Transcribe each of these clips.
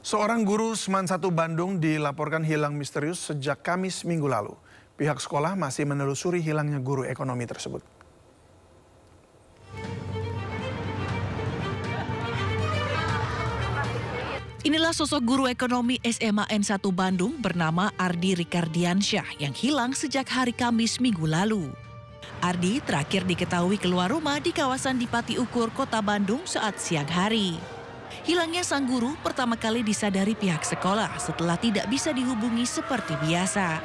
Seorang guru Seman 1 Bandung dilaporkan hilang misterius sejak Kamis minggu lalu. Pihak sekolah masih menelusuri hilangnya guru ekonomi tersebut. Inilah sosok guru ekonomi SMA N1 Bandung bernama Ardi Rikardiansyah yang hilang sejak hari Kamis minggu lalu. Ardi terakhir diketahui keluar rumah di kawasan Dipati Ukur, Kota Bandung saat siang hari. Hilangnya sang guru pertama kali disadari pihak sekolah setelah tidak bisa dihubungi seperti biasa.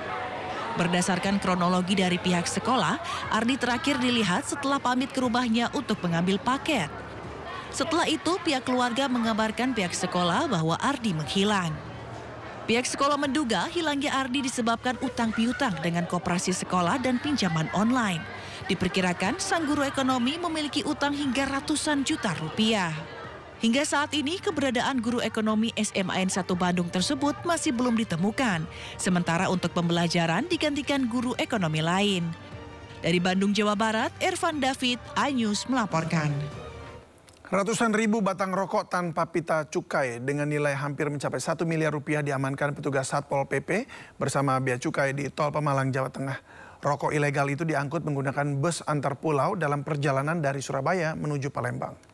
Berdasarkan kronologi dari pihak sekolah, Ardi terakhir dilihat setelah pamit ke rumahnya untuk mengambil paket. Setelah itu, pihak keluarga mengabarkan pihak sekolah bahwa Ardi menghilang. Pihak sekolah menduga hilangnya Ardi disebabkan utang piutang dengan koperasi sekolah dan pinjaman online. Diperkirakan sang guru ekonomi memiliki utang hingga ratusan juta rupiah. Hingga saat ini, keberadaan guru ekonomi SMA N1 Bandung tersebut masih belum ditemukan. Sementara untuk pembelajaran digantikan guru ekonomi lain. Dari Bandung, Jawa Barat, Irfan David, iNews melaporkan. Ratusan ribu batang rokok tanpa pita cukai dengan nilai hampir mencapai 1 miliar rupiah diamankan petugas Satpol PP bersama Bea Cukai di Tol Pemalang, Jawa Tengah. Rokok ilegal itu diangkut menggunakan bus antar pulau dalam perjalanan dari Surabaya menuju Palembang.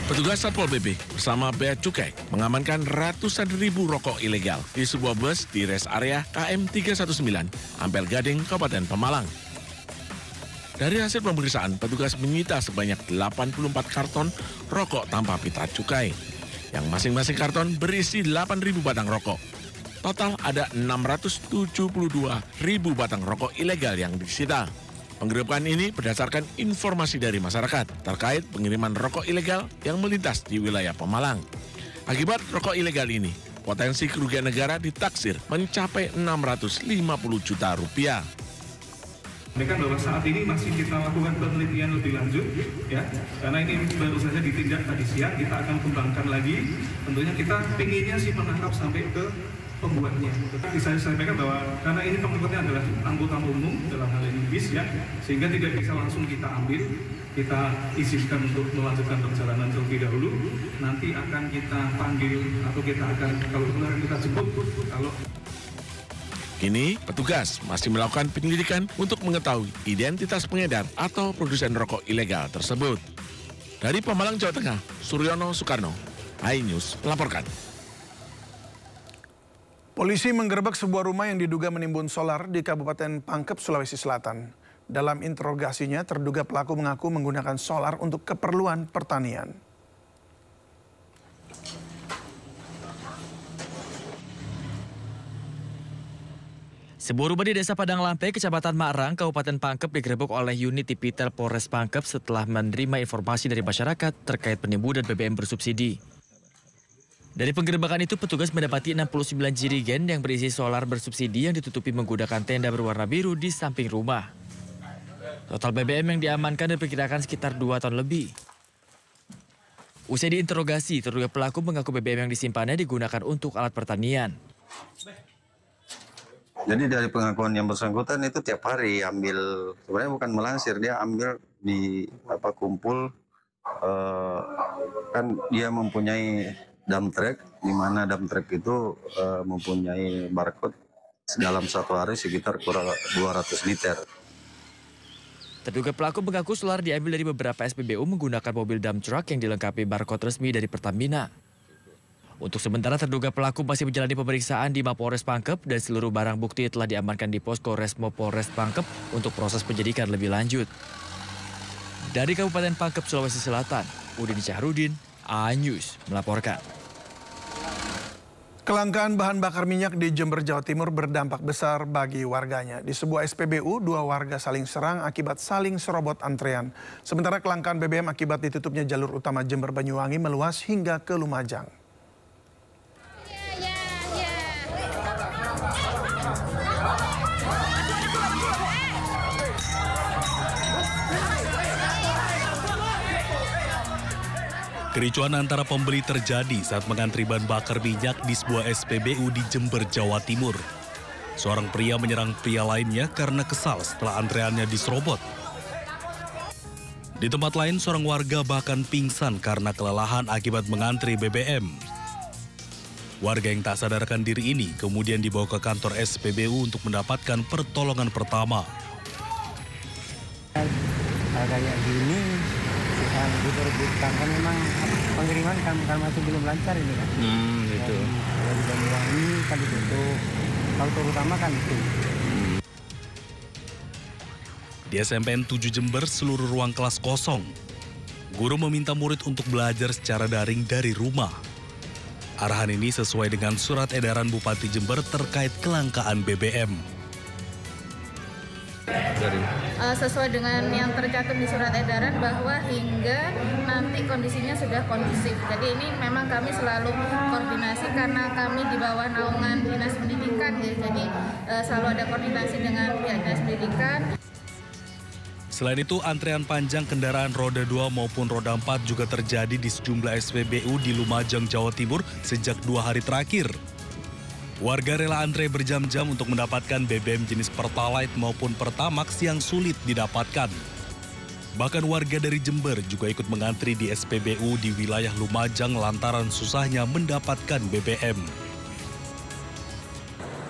Petugas Satpol PP bersama Bea Cukai mengamankan ratusan ribu rokok ilegal di sebuah bus di rest area KM 319, Ampel Gading, Kabupaten Pemalang. Dari hasil pemeriksaan, petugas menyita sebanyak 84 karton rokok tanpa pita cukai, yang masing-masing karton berisi 8.000 batang rokok. Total ada 672.000 batang rokok ilegal yang disita. Penggerebekan ini berdasarkan informasi dari masyarakat terkait pengiriman rokok ilegal yang melintas di wilayah Pemalang. Akibat rokok ilegal ini, potensi kerugian negara ditaksir mencapai 650 juta rupiah. Mereka bahwa saat ini masih kita lakukan penelitian lebih lanjut, ya, karena ini baru saja ditindak tadi siang, kita akan kembangkan lagi. Tentunya kita pinginnya sih menangkap sampai ke pembuatnya. Bisa saya sampaikan bahwa karena ini pengikutnya adalah angkutan umum dalam hal ini bis, ya, sehingga tidak bisa langsung kita ambil, kita izinkan untuk melanjutkan perjalanan terlebih dahulu. Nanti akan kita panggil atau kita akan kalau benar kita jemput kalau. Kini petugas masih melakukan penyelidikan untuk mengetahui identitas pengedar atau produsen rokok ilegal tersebut. Dari Pemalang, Jawa Tengah, Suryono Soekarno, iNews melaporkan. Polisi menggerebek sebuah rumah yang diduga menimbun solar di Kabupaten Pangkep, Sulawesi Selatan. Dalam interogasinya, terduga pelaku mengaku menggunakan solar untuk keperluan pertanian. Sebuah rumah di Desa Padang Lampe, Kecamatan Marang, Kabupaten Pangkep digerebek oleh unit Tipitel Polres Pangkep setelah menerima informasi dari masyarakat terkait penimbunan BBM bersubsidi. Dari penggerebekan itu, petugas mendapati 69 jirigen yang berisi solar bersubsidi yang ditutupi menggunakan tenda berwarna biru di samping rumah. Total BBM yang diamankan diperkirakan sekitar 2 ton lebih. Usai diinterogasi, terduga pelaku mengaku BBM yang disimpannya digunakan untuk alat pertanian. Jadi dari pengakuan yang bersangkutan itu tiap hari ambil, sebenarnya bukan melansir, dia ambil di kumpul, kan dia mempunyai dump truck, di mana dump truck itu mempunyai barcode dalam satu hari sekitar kurang 200 liter. Terduga pelaku mengaku solar diambil dari beberapa SPBU menggunakan mobil dump truck yang dilengkapi barcode resmi dari Pertamina. Untuk sementara terduga pelaku masih menjalani pemeriksaan di Mapolres Pangkep dan seluruh barang bukti telah diamankan di Posko Resmo Polres Pangkep untuk proses penyidikan lebih lanjut. Dari Kabupaten Pangkep, Sulawesi Selatan, Udin Syahrudin, iNews melaporkan. Kelangkaan bahan bakar minyak di Jember, Jawa Timur berdampak besar bagi warganya. Di sebuah SPBU, 2 warga saling serang akibat saling serobot antrean. Sementara kelangkaan BBM akibat ditutupnya jalur utama Jember Banyuwangi meluas hingga ke Lumajang. Kericuan antara pembeli terjadi saat mengantri bahan bakar minyak di sebuah SPBU di Jember, Jawa Timur. Seorang pria menyerang pria lainnya karena kesal setelah antreannya diserobot. Di tempat lain, seorang warga bahkan pingsan karena kelelahan akibat mengantri BBM. Warga yang tak sadarkan diri ini kemudian dibawa ke kantor SPBU untuk mendapatkan pertolongan pertama. Kayak gini, yang diterbitkan kan memang pengiriman kan masih belum lancar ini kan. Gitu. Kalau di Banyuwangi kan ditutup, kalau terutama kan itu. Di SMPN 7 Jember, seluruh ruang kelas kosong. Guru meminta murid untuk belajar secara daring dari rumah. Arahan ini sesuai dengan surat edaran Bupati Jember terkait kelangkaan BBM. Sesuai dengan yang tercantum di surat edaran bahwa hingga nanti kondisinya sudah kondusif. Jadi ini memang kami selalu koordinasi karena kami di bawah naungan Dinas Pendidikan ya. Jadi selalu ada koordinasi dengan pihak Dinas Pendidikan. Selain itu, antrean panjang kendaraan roda 2 maupun roda 4 juga terjadi di sejumlah SPBU di Lumajang, Jawa Timur sejak 2 hari terakhir. Warga rela antre berjam-jam untuk mendapatkan BBM jenis Pertalite maupun Pertamax yang sulit didapatkan. Bahkan warga dari Jember juga ikut mengantri di SPBU di wilayah Lumajang lantaran susahnya mendapatkan BBM.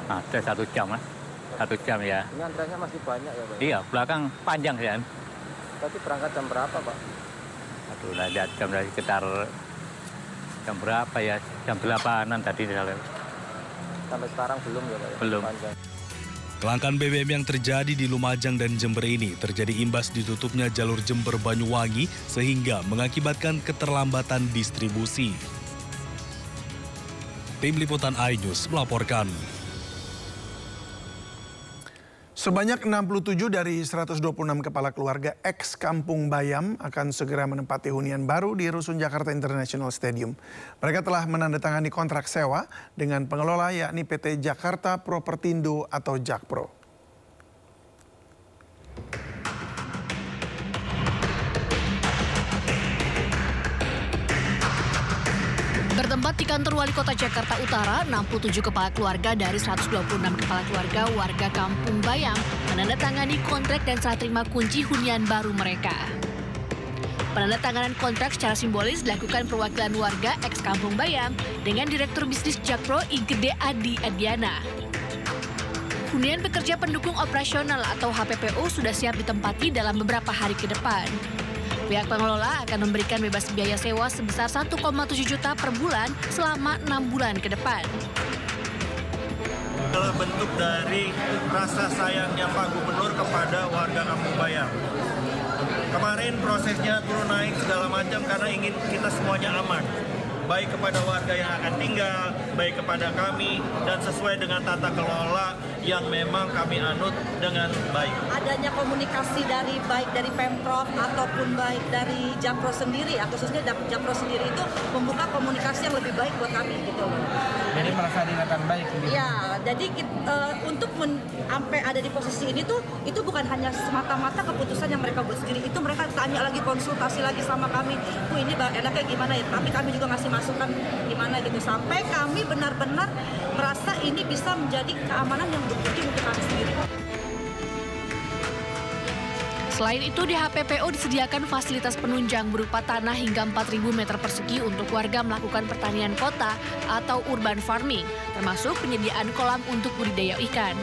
Ada 1 jam lah. 1 jam ya. Ini antreannya masih banyak ya Pak? Iya, belakang panjang ya. Tadi berangkat jam berapa Pak? Aduh, lihat jam dari sekitar jam berapa ya? Jam 8-an tadi. Sampai sekarang belum ya Pak? Belum. Panjang. Kelangkaan BBM yang terjadi di Lumajang dan Jember ini terjadi imbas ditutupnya jalur Jember-Banyuwangi sehingga mengakibatkan keterlambatan distribusi. Tim Liputan iNews melaporkan. Sebanyak 67 dari 126 kepala keluarga ex Kampung Bayam akan segera menempati hunian baru di Rusun Jakarta International Stadium. Mereka telah menandatangani kontrak sewa dengan pengelola yakni PT Jakarta Propertindo atau Jakpro. Bertempat di kantor Wali Kota Jakarta Utara, 67 kepala keluarga dari 126 kepala keluarga warga Kampung Bayam menandatangani kontrak dan serah terima kunci hunian baru mereka. Penandatanganan kontrak secara simbolis dilakukan perwakilan warga ex Kampung Bayam dengan Direktur Bisnis Jakpro Igede Adi Adiana. Hunian pekerja pendukung operasional atau HPPO sudah siap ditempati dalam beberapa hari ke depan. Pihak pengelola akan memberikan bebas biaya sewa sebesar 1,7 juta per bulan selama 6 bulan ke depan. Adalah bentuk dari rasa sayangnya Pak Gubernur kepada warga Kampung Bayam. Kemarin prosesnya turun naik segala macam karena ingin kita semuanya aman. Baik kepada warga yang akan tinggal, baik kepada kami, dan sesuai dengan tata kelola yang memang kami anut dengan baik. Adanya komunikasi dari baik dari Pemprov ataupun baik dari Jakpro sendiri, ya khususnya Jakpro sendiri itu membuka komunikasi yang lebih baik buat kami gitu loh. Jadi merasa diingatkan baik. Gitu. Ya, jadi untuk sampai ada di posisi ini tuh itu bukan hanya semata-mata keputusan yang mereka buat sendiri, itu mereka tanya lagi, konsultasi lagi sama kami, Bu ini enaknya gimana ya, tapi kami juga ngasih masukan gimana gitu, sampai kami benar-benar merasa ini bisa menjadi keamanan yang penting untuk kami sendiri. Selain itu, di HPPO disediakan fasilitas penunjang berupa tanah hingga 4.000 meter persegi untuk warga melakukan pertanian kota atau urban farming, termasuk penyediaan kolam untuk budidaya ikan.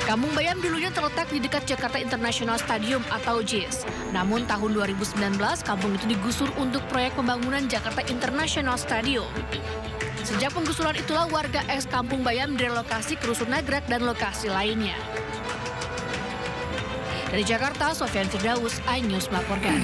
Kampung Bayam dulunya terletak di dekat Jakarta International Stadium atau JIS. Namun tahun 2019, kampung itu digusur untuk proyek pembangunan Jakarta International Stadium. Sejak penggusuran itulah warga ex Kampung Bayam direlokasi ke Rusun Nagrek dan lokasi lainnya. Dari Jakarta, Sofyan Firdaus, iNews melaporkan.